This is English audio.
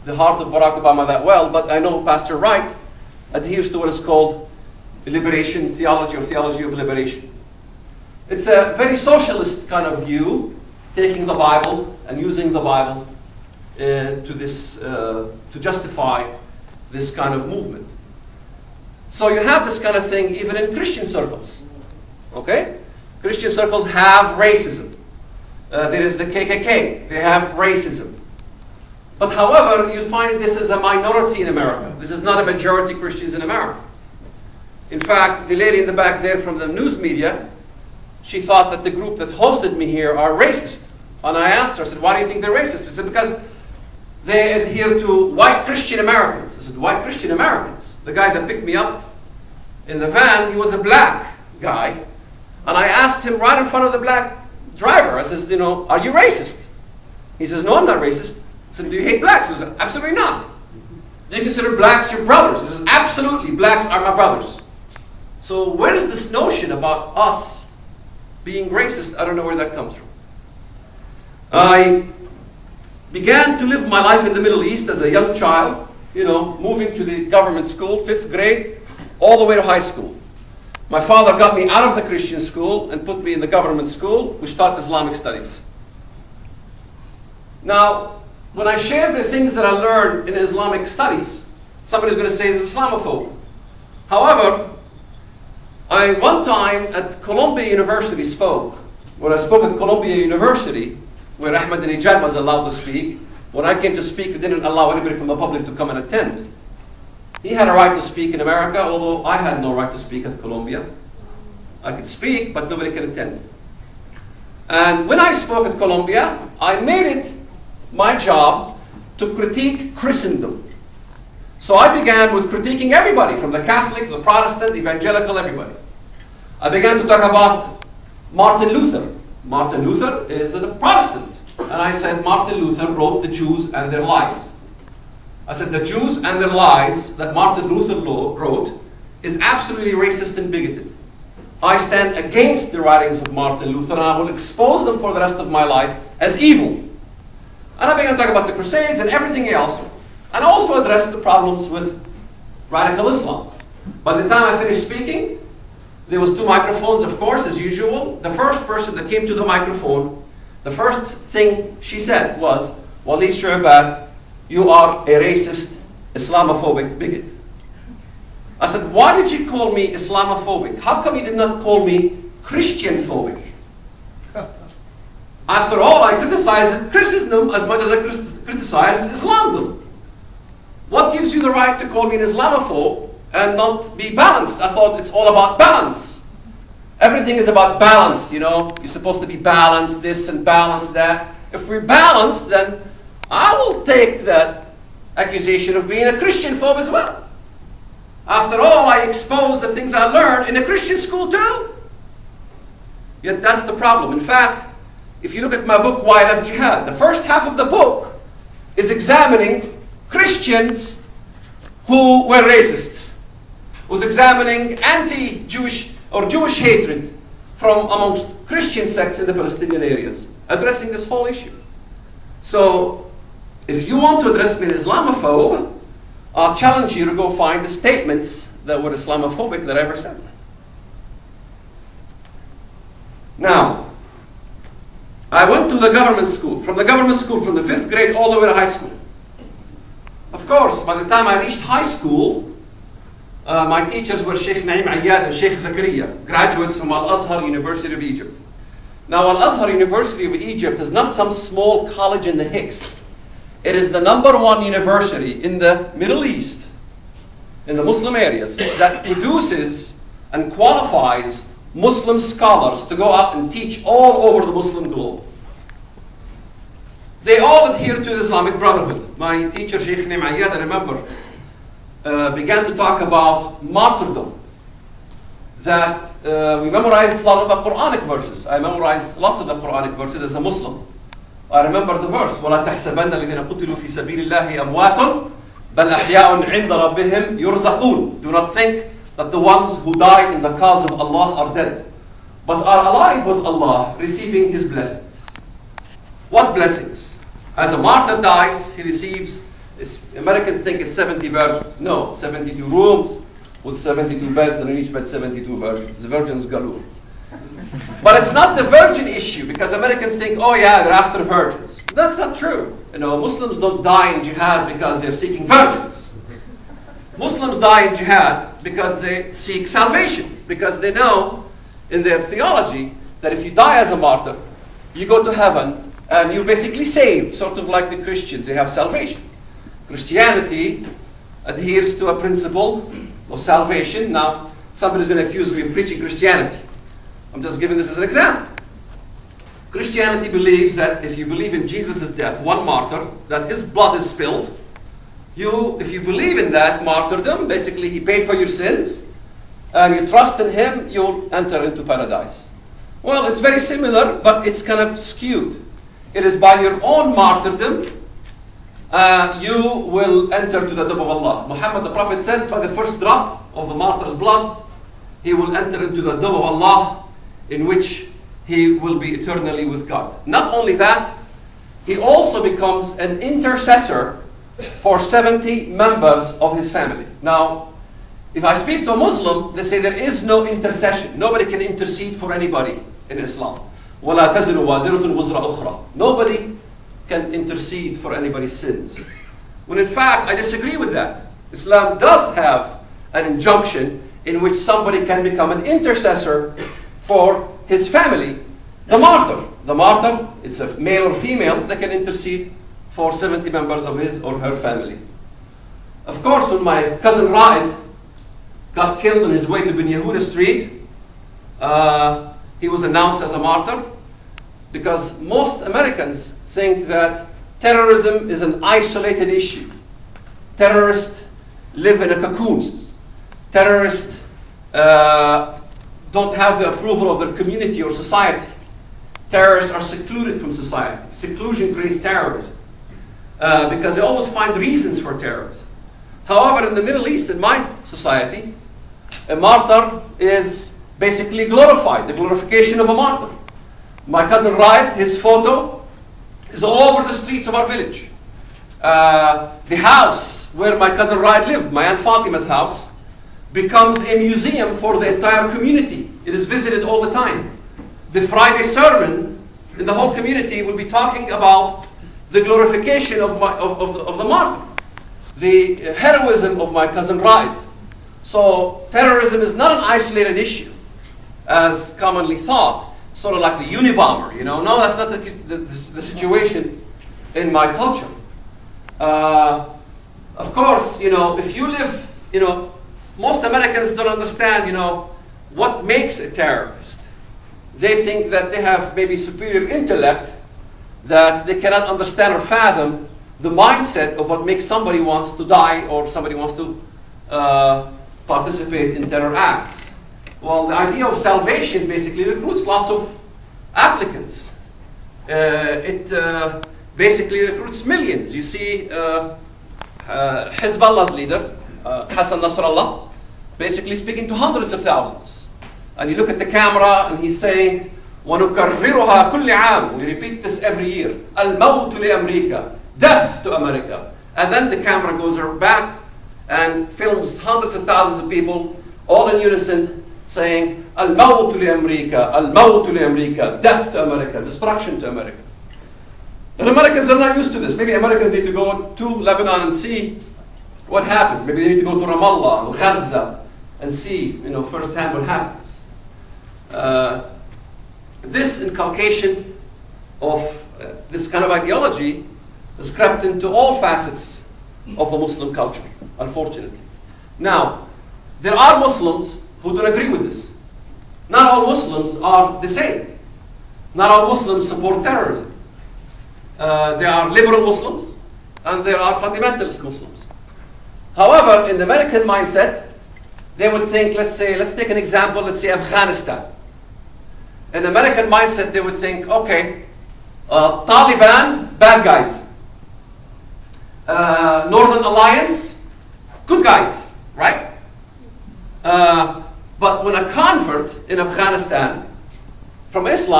the heart of Barack Obama that well, but I know Pastor Wright adheres to what is called liberation theology or theology of liberation. It's a very socialist kind of view, taking the Bible and using the Bible to justify this kind of movement. So you have this kind of thing even in Christian circles. Okay? Christian circles have racism. There is the KKK. They have racism. But however, you find this as a minority in America. This is not a majority Christians in America. In fact, the lady in the back there from the news media, she thought that the group that hosted me here are racist. And I asked her, I said, why do you think they're racist? She said, because they adhere to white Christian Americans. I said, white Christian Americans? The guy that picked me up in the van, he was a black guy. And I asked him right in front of the black driver, I said, are you racist? He says, no, I'm not racist. I said, do you hate blacks? He said, absolutely not. Do you consider blacks your brothers? He says, absolutely, blacks are my brothers. So where is this notion about us being racist? I don't know where that comes from. I began to live my life in the Middle East as a young child, moving to the government school, 5th grade, all the way to high school. My father got me out of the Christian school and put me in the government school, which taught Islamic studies. Now, when I share the things that I learned in Islamic studies, somebody's going to say it's Islamophobe. However, I one time at Columbia University spoke. When I spoke at Columbia University, where Ahmadinejad was allowed to speak, when I came to speak, they didn't allow anybody from the public to come and attend. He had a right to speak in America, although I had no right to speak at Columbia. I could speak, but nobody could attend. And when I spoke at Columbia, I made it my job to critique Christendom. So I began with critiquing everybody, from the Catholic, the Protestant, evangelical, everybody. I began to talk about Martin Luther. Martin Luther is a Protestant. And I said Martin Luther wrote The Jews and Their Lies. I said the Jews and their lies that Martin Luther wrote is absolutely racist and bigoted. I stand against the writings of Martin Luther, and I will expose them for the rest of my life as evil. And I began to talk about the Crusades and everything else, and also address the problems with radical Islam. By the time I finished speaking, there was 2 microphones, of course, as usual. The first person that came to the microphone, the first thing she said was, Walid Shoebat, you are a racist, Islamophobic bigot. I said, why did you call me Islamophobic? How come you did not call me Christianphobic? After all, I criticized Christendom as much as I criticized Islamdom. What gives you the right to call me an Islamophobe and not be balanced? I thought it's all about balance. Everything is about balance, You're supposed to be balanced, this and balanced that. If we're balanced, then I will take that accusation of being a Christianphobe as well. After all, I expose the things I learned in a Christian school too. Yet that's the problem. In fact, if you look at my book, YAF Jihad, the first half of the book is examining Christians who were racists. It was examining anti-Jewish or Jewish hatred from amongst Christian sects in the Palestinian areas, addressing this whole issue. So, if you want to address me as Islamophobe, I'll challenge you to go find the statements that were Islamophobic that I ever said. Now, I went to the government school, from the 5th grade all the way to high school. Of course, by the time I reached high school, my teachers were Sheikh Naim Ayyad and Sheikh Zakaria, graduates from Al-Azhar University of Egypt. Now, Al-Azhar University of Egypt is not some small college in the Hicks. It is the #1 university in the Middle East, in the Muslim areas, that produces and qualifies Muslim scholars to go out and teach all over the Muslim globe. They all adhere to the Islamic Brotherhood. My teacher, Sheikh Naim Ayyad, I remember, began to talk about martyrdom. That we memorized a lot of the Quranic verses. I memorized lots of the Quranic verses as a Muslim. I remember the verse, وَلَا تَحْسَبَنَّ الَّذِينَ قُتِلُوا فِي سَبِيلِ اللَّهِ أَمْوَاتٌ بَلْ أَحْيَاءٌ عِنْدَ رَبِّهِمْ يُرْزَقُونَ. Do not think that the ones who died in the cause of Allah are dead, but are alive with Allah, receiving His blessings. What blessings? As a martyr dies, he receives Americans think it's 70 virgins. No, 72 rooms with 72 beds, and in each bed 72 virgins. Virgins galore. But it's not the virgin issue, because Americans think, oh yeah, they're after virgins. That's not true. Muslims don't die in jihad because they're seeking virgins. Muslims die in jihad because they seek salvation, because they know in their theology that if you die as a martyr, you go to heaven and you're basically saved, sort of like the Christians, they have salvation. Christianity adheres to a principle of salvation. Now, somebody's going to accuse me of preaching Christianity. I'm just giving this as an example. Christianity believes that if you believe in Jesus' death, one martyr, that his blood is spilled, if you believe in that martyrdom, basically he paid for your sins, and you trust in him, you'll enter into paradise. Well, it's very similar, but it's kind of skewed. It is by your own martyrdom, you will enter to the dome of Allah. Muhammad the Prophet says, by the first drop of the martyr's blood, he will enter into the dome of Allah, in which he will be eternally with God. Not only that, he also becomes an intercessor for 70 members of his family. Now, if I speak to a Muslim, they say there is no intercession. Nobody can intercede for anybody in Islam. وَلَا تَزِرُ وَازِرَةٌ وِزْرَ أُخْرَى. Nobody can intercede for anybody's sins. When in fact, I disagree with that. Islam does have an injunction in which somebody can become an intercessor for his family. The martyr. The martyr, it's a male or female, they can intercede for 70 members of his or her family. Of course, when my cousin Ra'id got killed on his way to Ben Yehuda Street, he was announced as a martyr, because most Americans think that terrorism is an isolated issue. Terrorists live in a cocoon. Terrorists don't have the approval of their community or society. Terrorists are secluded from society. Seclusion creates terrorism, because they always find reasons for terrorism. However, in the Middle East, in my society, a martyr is basically glorified, the glorification of a martyr. My cousin Raib, his photo is all over the streets of our village. The house where my cousin Raib lived, my Aunt Fatima's house, becomes a museum for the entire community. It is visited all the time. The Friday sermon in the whole community will be talking about the glorification of the martyr, the heroism of my cousin Raib. So terrorism is not an isolated issue, as commonly thought, sort of like the Unabomber. No, that's not the situation in my culture. Of course, if you live, most Americans don't understand, what makes a terrorist. They think that they have maybe superior intellect, that they cannot understand or fathom the mindset of what makes somebody wants to die or somebody wants to participate in terror acts. Well, the idea of salvation basically recruits lots of applicants. It basically recruits millions. You see Hezbollah's leader, Hassan Nasrallah, basically speaking to hundreds of thousands. And you look at the camera and he's saying, وَنُكَرِّرُهَا كُلِّ عَامٍ. We repeat this every year. الْمَوْتُ لِأَمْرِيكَ. Death to America. And then the camera goes back and films hundreds of thousands of people, all in unison, saying, Al-Mawtu li-America, Al-Mawtu li-America, death to America, destruction to America. And Americans are not used to this. Maybe Americans need to go to Lebanon and see what happens. Maybe they need to go to Ramallah or Gaza and see, firsthand what happens. This inculcation of this kind of ideology has crept into all facets of the Muslim culture, unfortunately. Now, there are Muslims who don't agree with this. Not all Muslims are the same. Not all Muslims support terrorism. There are liberal Muslims and there are fundamentalist Muslims. However, in the American mindset, they would think, let's take an example, let's say Afghanistan. In the American mindset, they would think, okay, Taliban, bad guys. Northern Alliance, good guys, right? But when a convert in Afghanistan from Islam